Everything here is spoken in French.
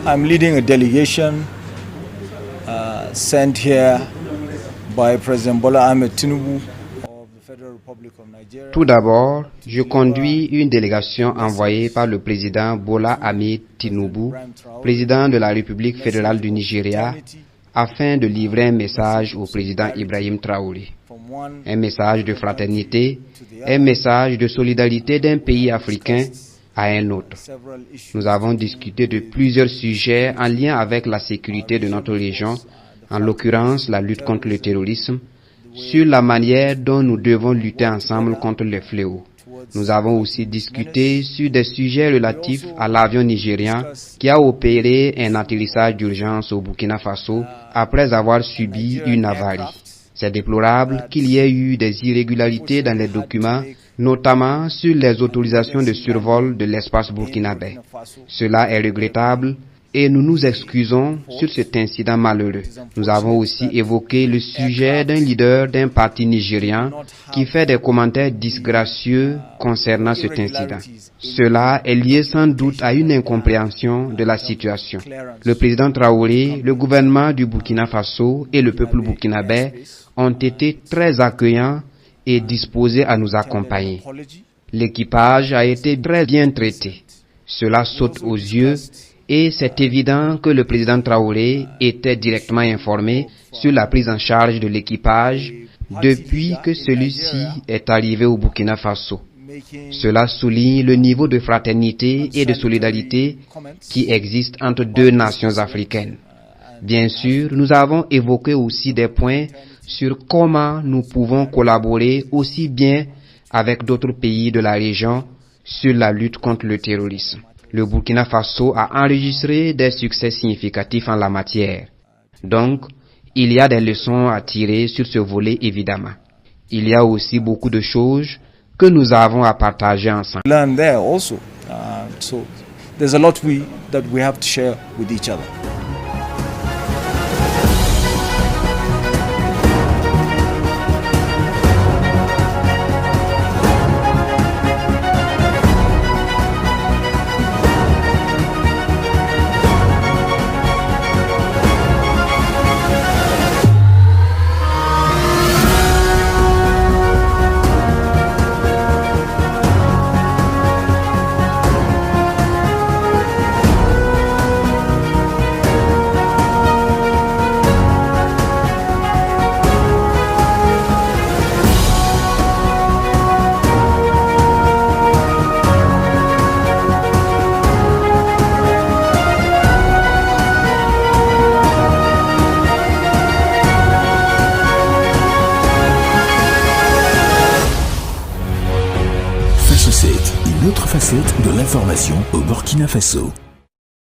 I'm leading a delegation sent here by President Bola Ahmed Tinubu of the Federal Republic of Nigeria. Tout d'abord, je conduis une délégation envoyée par le président Bola Ahmed Tinubu, président de la République fédérale du Nigeria, afin de livrer un message au président Ibrahim Traoré. Un message de fraternité, un message de solidarité d'un pays africain à un autre. Nous avons discuté de plusieurs sujets en lien avec la sécurité de notre région, en l'occurrence la lutte contre le terrorisme, sur la manière dont nous devons lutter ensemble contre les fléaux. Nous avons aussi discuté sur des sujets relatifs à l'avion nigérien qui a opéré un atterrissage d'urgence au Burkina Faso après avoir subi une avarie. C'est déplorable qu'il y ait eu des irrégularités dans les documents, notamment sur les autorisations de survol de l'espace burkinabé. Cela est regrettable et nous nous excusons sur cet incident malheureux. Nous avons aussi évoqué le sujet d'un leader d'un parti nigérien qui fait des commentaires disgracieux concernant cet incident. Cela est lié sans doute à une incompréhension de la situation. Le président Traoré, le gouvernement du Burkina Faso et le peuple burkinabé ont été très accueillants et disposés à nous accompagner. L'équipage a été très bien traité. Cela saute aux yeux et c'est évident que le président Traoré était directement informé sur la prise en charge de l'équipage depuis que celui-ci est arrivé au Burkina Faso. Cela souligne le niveau de fraternité et de solidarité qui existe entre deux nations africaines. Bien sûr, nous avons évoqué aussi des points sur comment nous pouvons collaborer aussi bien avec d'autres pays de la région sur la lutte contre le terrorisme. Le Burkina Faso a enregistré des succès significatifs en la matière. Donc, il y a des leçons à tirer sur ce volet évidemment. Il y a aussi beaucoup de choses que nous avons à partager ensemble. Learn there also. So there's a lot that we have to share with each other. Une autre facette de l'information au Burkina Faso.